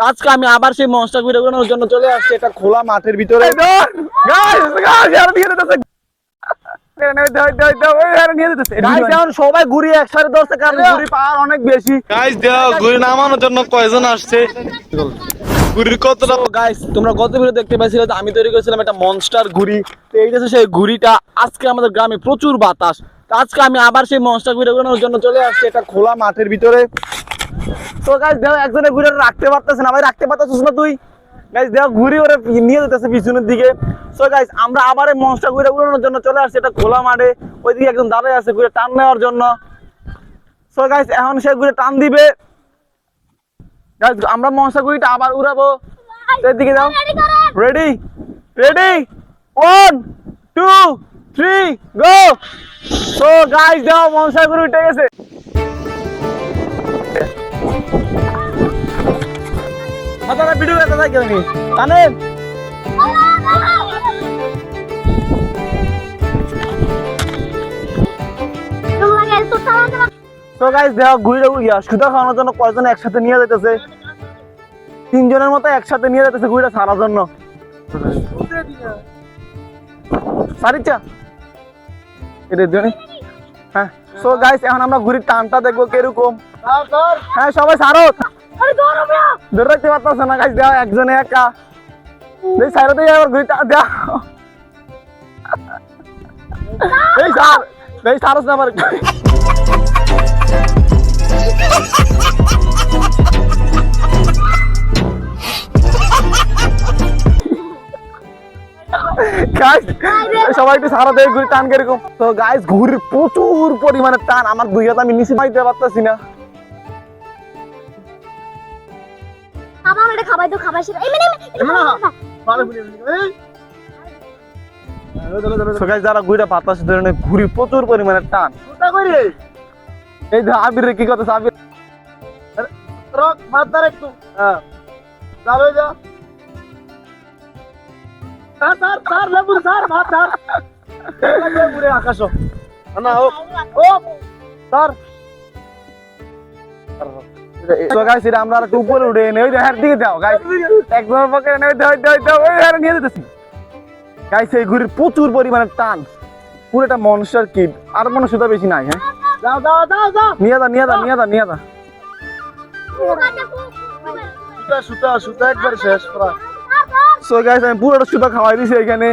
আজকে আমি আবার সেই মনস্টার ঘুরে ঘুরানোর জন্য চলে আসছি এটা খোলা মাঠের ভিতরে। সবাই ঘুরি একসাথে ধরছে কারণ ঘুরি পাওয়ার অনেক বেশি। ঘুরে নামানোর জন্য কয়জন আসছে? তোমরা গত ভিডিও দেখতে পাইছিলে আমি তৈরি করেছিলাম একটা মনস্টার ঘুড়ি। তো এই যে সেই ঘুড়িটা আজকে আমাদের গ্রামে প্রচুর বাতাস। আজকে আমি আবার সেই মনস্টার ঘুরে ঘুরানোর জন্য চলে আসছি এটা খোলা মাঠের ভিতরে। তো গাইস দেখো একজনের ঘুরে রাখতে পারতেছে না, ভাই রাখতে পারতেছিস না তুই? গাইস দেখো ঘুরি ওরে নিয়ে যেতেছে পিছনের দিকে। সো গাইস আমরা আবার এই মনস্টার ঘুরে ঘুরানোর জন্য চলে আসছি এটা খোলা মাঠে। ওইদিকে একজন দাঁড়ায় আছে ঘুরে টান নেওয়ার জন্য। সো গাইস এখন সে ঘুরে টান দিবে। গাইস আমরা মনস্টার ঘুড়িটা আবার উড়াবো। এদিকে যাও, রেডি রেডি 1 2 3 গো। সো গাইস দাও মনস্টার ঘুড়ি উঠে গেছে। মাথাটা ভিডিও করতে থাকি আমি কানে। তো গাইস দেখো ঘুড়িটা উড়িয়া সুদা খাওয়ানোর জন্য কয়জন একসাথে নিয়ে যাইতেছে। 3 জনের মতো একসাথে নিয়ে যাইতেছে ঘুড়িটা ছাড়ার জন্য। সারিচা এটা দিও নি। হ্যাঁ সো গাইস এখন আমরা ঘুড়ির টানটা দেখবো কিরকম। হ্যাঁ সবাই ছাড়ো। ধরে রাখতে পারতেছে না গাইস দেখো একজনে একা। এই সাইডে আবার ঘুড়িটা দাও। এই সার এই সারস না আমার। সবাই একটু সারা দেয় ঘুরি টান কিরকম। তো গাইস ঘুরির প্রচুর পরিমাণে টান, আমার দুই হাত আমি নিচে পাইতে পারতেছি না। যারা ঘুরিটা পাতাছে ঘুরি প্রচুর পরিমাণে টান। এই যে আবির কি কথা আবির একটু আকাশ না ও স্যার আমরা উপরে উঠে এনে ওই হ্যার দিকে যাও গাইস একদম পকেটে নিয়ে যেতেছি। গাইস এই ঘুরির প্রচুর পরিমাণে টান, পুরোটা মনস্টার কিড আর মনে সুতা বেশি নাই। হ্যাঁ যাও যাও যাও যাও নিয়ে দা নিয়ে দা নিয়ে দা নিয়ে দা। সুতা সুতা একবার শেষ প্রায়। সো গাইস আমি পুরোটা সুতা খাওয়াই দিছি এখানে।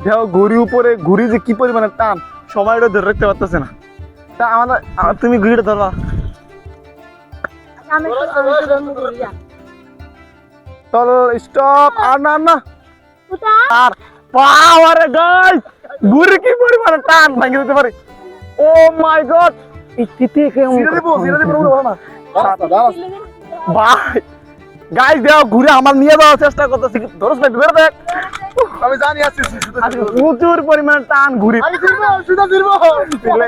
দেখো ঘুড়ি উপরে ঘুড়ি যে কি পরিমাণে টান সময়টা ধরে রাখতে পারতেছে না। তা আমাদের তুমি ঘুড়িটা ধরবা। চলো স্টপ আর না না আর পাওয়ার গাইস ঘুড়ি কি পরিমাণে টান ভাঙিয়ে দিতে পারে। ও মাই গড ইতিতে কেমন না ভাই। গাইস দেখো ঘুরে আমার নিয়ে যাওয়ার চেষ্টা করতেছি, ধরস না ধরে দেখ। আমি জানি আছি প্রচুর পরিমাণ টান ঘুরি। আমি ফিরবো সুদা ফিরবো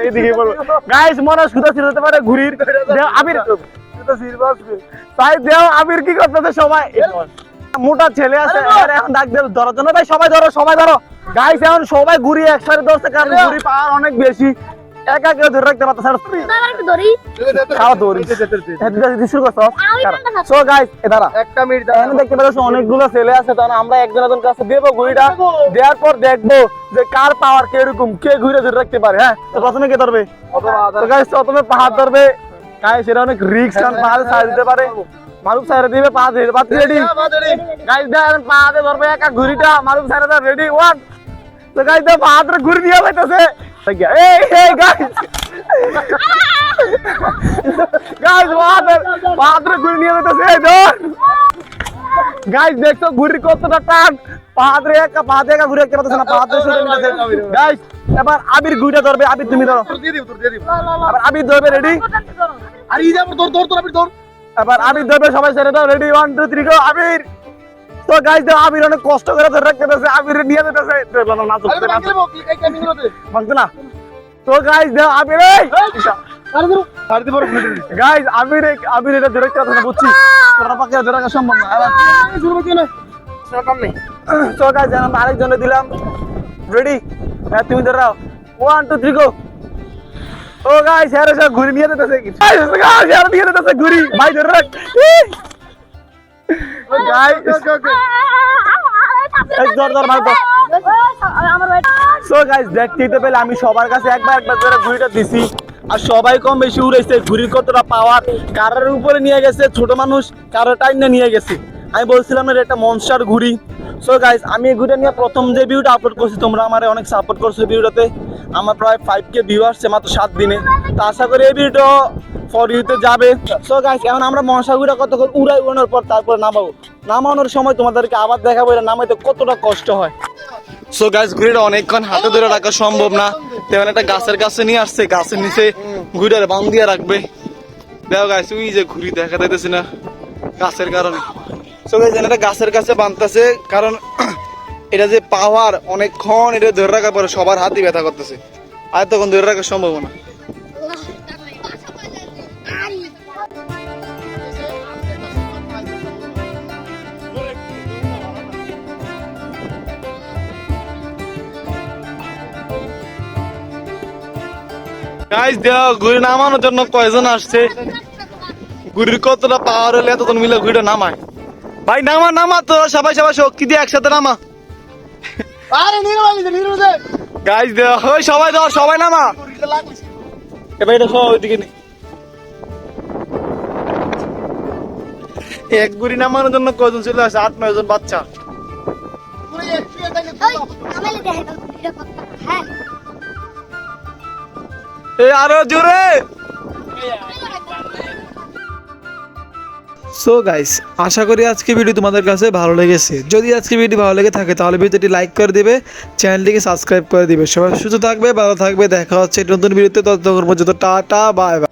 এদিকে বলবো গাইস মনে সুদা ফিরতে পারে ঘুরির। দেখো আবির সুদা ফিরবো তাই দেখো আবির কি করতেছে সবাই মোটা ছেলে আছে এখন ডাক দেব ধরার জন্য। ভাই সবাই ধরো সবাই ধরো। গাইস এখন সবাই ঘুরি একসাথে ধরছে কারণ ঘুরি পাওয়ার অনেক বেশি। একা কেউ ধরে রাখতে পারতেছে না। সো গাইস দাঁড়া একটা মিনিট এখানে দেখতে পাচ্ছ অনেকগুলো ছেলে আছে, তাহলে আমরা একজন একজন কাছে দেবো ঘুড়িটা। দেওয়ার পর দেখবো যে কার পাওয়ার কিরকম, কে ঘুরে ধরে রাখতে পারে। হ্যাঁ তো প্রথমে কে ধরবে? প্রথমে পাহাড় ধরবে। গাইস এটা অনেক রিস্ক, কারণ পাহাড়ে ছাড় দিতে পারে। মারুফ সাইরে দিবে পা ধরে পা রেডি গাইস দেখেন পা ধরে ধরবে একা ঘুড়িটা। মারুফ সাইরে দা রেডি 1 তো গাইস দা পা ধরে ঘুরি নিয়ে যাইতেছে। এই এই গাইস গাইস পাহাড়ে ঘুরে নিয়ে যেতেছে। এই ধর গাইস দেখছো ঘুরি কতটা টান। পাহাড়ে একা ঘুরে রাখতে পারতেছে না, পাহাড়ে শুধু নিতেছে। গাইস এবার আবির ঘুরিটা ধরবে। আবির তুমি ধরো। আবার আবির ধরবে রেডি। আর এই যাবো ধর ধর ধর আবির ধর। এবার আবির ধরবে সবাই ছেড়ে দাও রেডি 1 2 3 গো আবির। তো গাইস দেখো আবির অনেক কষ্ট করে ধরে রাখতেছে, আবির নিয়ে যেতেছে না চলতে না ভাঙতে না। তো গাইস দেখো আবির গাইস আবির এটা ধরে রাখতে পারছে না বুঝছি, তোরা পাকে ধরে রাখা সম্ভব না। তো গাইস আমরা আরেকজনে দিলাম রেডি। হ্যাঁ তুমি ধরে রাখো 1 2 3 গো। ও গাইস আরে সব ঘুরি নিয়ে যেতেছে। গাইস নিয়ে যেতেছে ঘুরি ভাই ধরে রাখ। গাইস সো গাইস দেখতেই তো পেলে আমি সবার কাছে একবার করে ঘুড়িটা দিছি আর সবাই কম বেশি উড়াইছে ঘুড়ির কতটা পাওয়ার কারোর উপরে নিয়ে গেছে ছোট মানুষ কারো টাইনে নিয়ে গেছে আমি বলছিলাম না এটা মনস্টার ঘুড়ি সো গাইস আমি এই ঘুড়িটা নিয়ে প্রথম যে ভিডিওটা আপলোড করছি তোমরা আমার অনেক সাপোর্ট করছো ভিডিওটাতে আমার প্রায় 5K ভিউ আসছে মাত্র 7 দিনে তো আশা করি এই ভিডিও ফর ইউতে যাবে সো গাইস এখন আমরা মনস্টার ঘুড়িটা কতক্ষণ উড়ানোর পর তারপর নামানোর সময় তোমাদেরকে আবার দেখাবো এটা নামাইতে কতটা কষ্ট হয় সো গাইস ঘুড়িটা অনেকক্ষণ হাতে ধরে রাখা সম্ভব না তেমন একটা গাছের কাছে নিয়ে আসছে গাছের নিচে ঘুড়িটা বাঁধ দিয়ে রাখবে দেখো গাইস ওই যে ঘুড়ি দেখা যাইতেছে না গাছের কারণে সো গাইস এটা গাছের কাছে বাঁধতেছে কারণ এটা যে পাওয়ার অনেকক্ষণ এটা ধরে রাখার পরে সবার হাতই ব্যথা করতেছে আর তখন ধরে রাখা সম্ভব না গাইস দেখো ঘুড়ি নামানোর জন্য কয়জন আসছে ঘুড়ির কতটা পাওয়ার হলে এতজন মিলে ঘুড়িটা নামায় ভাই নামা নামা তো সবাই সবাই শক্তি দিয়ে একসাথে নামা গাইস দেখো ওই সবাই ধর সবাই নামা এবার এটা সব ওইদিকে নে এক ঘুড়ি নামানোর জন্য কয়জন চলে আসে 8-9 জন বাচ্চা এই আরো জোরে সো গাইস আশা করি আজকে ভিডিও তোমাদের কাছে ভালো লেগেছে যদি আজকে ভিডিও ভালো লেগে থাকে তাহলে ভিডিওটি লাইক করে দিবে চ্যানেলটিকে সাবস্ক্রাইব করে দিবে সবাই সুস্থ থাকবে ভালো থাকবে দেখা হচ্ছে নতুন ভিডিওতে ততক্ষণ পর্যন্ত টাটা বাই বাই